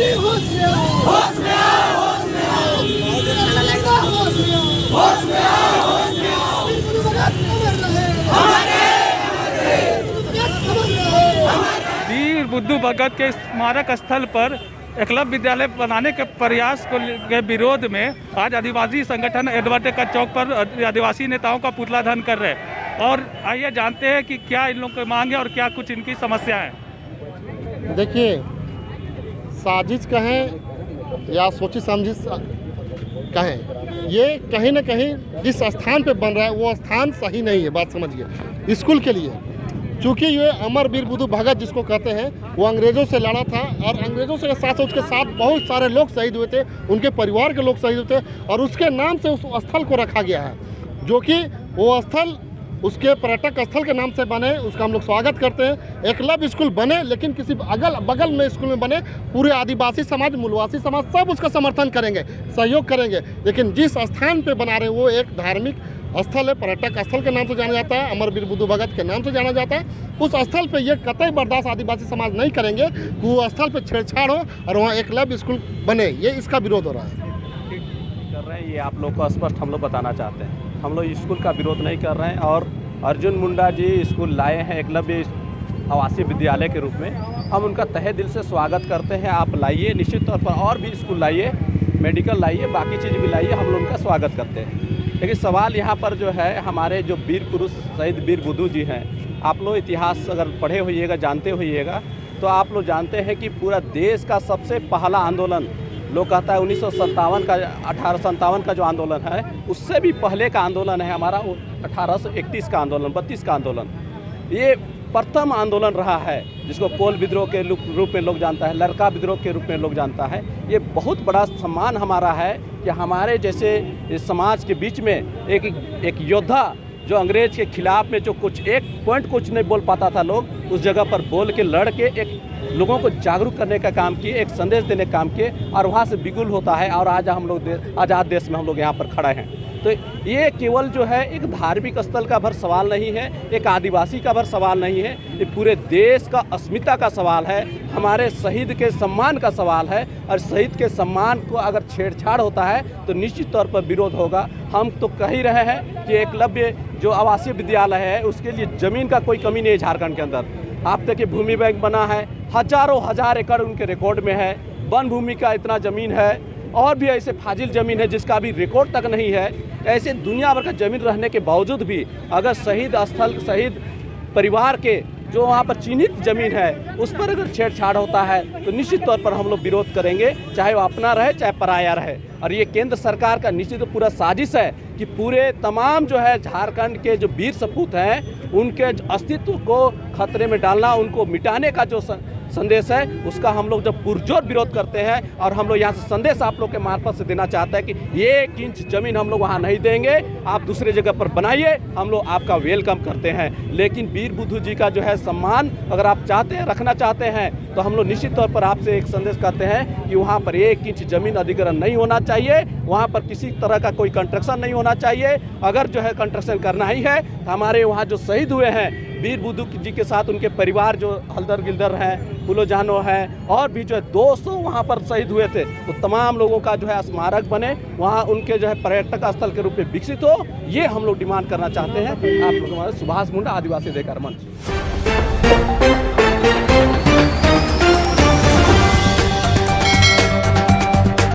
वीर बुद्धू भगत के स्मारक स्थल पर एकलव्य विद्यालय बनाने के प्रयास के विरोध में आज आदिवासी संगठन एडवर्ड का चौक पर आदिवासी नेताओं का पुतला दहन कर रहे हैं। और आइए जानते हैं कि क्या इन लोगों की मांग है और क्या कुछ इनकी समस्या है। देखिए, साजिश कहें या सोची समझी कहें, ये कहीं ना कहीं जिस स्थान पे बन रहा है वो स्थान सही नहीं है। बात समझिए, स्कूल के लिए, चूँकि ये अमर वीर बुद्धू भगत जिसको कहते हैं, वो अंग्रेज़ों से लड़ा था और अंग्रेज़ों से साथ उसके साथ बहुत सारे लोग शहीद हुए थे, उनके परिवार के लोग शहीद हुए थे और उसके नाम से उस स्थल को रखा गया है, जो कि वो स्थल उसके पर्यटक स्थल के नाम से बने। उसका हम लोग स्वागत करते हैं। एकलव्य स्कूल बने, लेकिन किसी अगल बगल में स्कूल में बने, पूरे आदिवासी समाज, मूलवासी समाज सब उसका समर्थन करेंगे, सहयोग करेंगे। लेकिन जिस स्थान पे बना रहे हैं वो एक धार्मिक स्थल है, पर्यटक स्थल के नाम से जाना जाता है, अमर वीर बुद्धू भगत के नाम से जाना जाता है। उस स्थल पे ये कतई बर्दाश्त आदिवासी समाज नहीं करेंगे कि वो स्थल पे छेड़छाड़ हो और वहाँ एकलव्य स्कूल बने। ये इसका विरोध हो रहा है। कर रहे हैं, ये आप लोग को स्पष्ट हम लोग बताना चाहते हैं। हम लोग स्कूल का विरोध नहीं कर रहे हैं और अर्जुन मुंडा जी स्कूल लाए हैं एकलव्य आवासीय विद्यालय के रूप में। हम उनका तहे दिल से स्वागत करते हैं। आप लाइए, निश्चित तौर पर और भी स्कूल लाइए, मेडिकल लाइए, बाकी चीज़ भी लाइए, हम लोग उनका स्वागत करते हैं। लेकिन सवाल यहाँ पर जो है, हमारे जो वीर पुरुष शहीद वीर बुद्धू जी हैं, आप लोग इतिहास अगर पढ़े होइएगा, जानते होइएगा, तो आप लोग जानते हैं कि पूरा देश का सबसे पहला आंदोलन, लोग कहता है 1957 का, 1857 का जो आंदोलन है, उससे भी पहले का आंदोलन है हमारा 1831 का आंदोलन, 32 का आंदोलन। ये प्रथम आंदोलन रहा है, जिसको कोल विद्रोह के रूप में लोग जानता है, लड़का विद्रोह के रूप में लोग जानता है। ये बहुत बड़ा सम्मान हमारा है कि हमारे जैसे समाज के बीच में एक योद्धा जो अंग्रेज के खिलाफ में जो कुछ एक पॉइंट कुछ नहीं बोल पाता था, लोग उस जगह पर बोल के लड़ के एक लोगों को जागरूक करने का काम किए, एक संदेश देने का काम किए और वहाँ से बिगुल होता है और आज हम लोग आज़ाद देश में हम लोग यहाँ पर खड़े हैं। तो ये केवल जो है एक धार्मिक स्थल का भर सवाल नहीं है, एक आदिवासी का भर सवाल नहीं है, ये पूरे देश का अस्मिता का सवाल है, हमारे शहीद के सम्मान का सवाल है। और शहीद के सम्मान को अगर छेड़छाड़ होता है तो निश्चित तौर पर विरोध होगा। हम तो कह ही रहे हैं कि एकलव्य जो आवासीय विद्यालय है उसके लिए ज़मीन का कोई कमी नहीं है झारखंड के अंदर। आप देखिए, भूमि बैंक बना है, हजारों हजार एकड़ उनके रिकॉर्ड में है, वन भूमि का इतना ज़मीन है और भी ऐसे फाजिल ज़मीन है जिसका भी रिकॉर्ड तक नहीं है। ऐसे दुनिया भर का ज़मीन रहने के बावजूद भी अगर शहीद स्थल, शहीद परिवार के जो वहाँ पर चिन्हित ज़मीन है उस पर अगर छेड़छाड़ होता है तो निश्चित तौर पर हम लोग विरोध करेंगे, चाहे वो अपना रहे चाहे पराया रहे। और ये केंद्र सरकार का निश्चित पूरा साजिश है कि पूरे तमाम जो है झारखंड के जो वीर सपूत हैं उनके अस्तित्व को खतरे में डालना, उनको मिटाने का जो संदेश है उसका हम लोग जब पुरजोर विरोध करते हैं। और हम लोग यहाँ से संदेश आप लोग के मार्फत से देना चाहते हैं कि 1 इंच ज़मीन हम लोग वहाँ नहीं देंगे, आप दूसरे जगह पर बनाइए, हम लोग आपका वेलकम करते हैं। लेकिन वीर बुद्धू जी का जो है सम्मान अगर आप चाहते हैं, रखना चाहते हैं, तो हम लोग निश्चित तौर पर आपसे एक संदेश करते हैं कि वहाँ पर 1 इंच ज़मीन अधिग्रहण नहीं होना चाहिए, वहाँ पर किसी तरह का कोई कंस्ट्रक्शन नहीं होना चाहिए। अगर जो है कंस्ट्रक्शन करना ही है तो हमारे वहाँ जो शहीद हुए हैं वीर बुद्धू जी के साथ उनके परिवार जो हल्दर गिल्दर हैं, फूलो जानो हैं और भी जो है 200 वहाँ पर शहीद हुए थे, तो तमाम लोगों का जो है स्मारक बने, वहाँ उनके जो है पर्यटक स्थल के रूप में विकसित हो। ये हम लोग डिमांड करना चाहते हैं। आप लोग हमारे सुभाष मुंडा आदिवासी अधिकार मंच।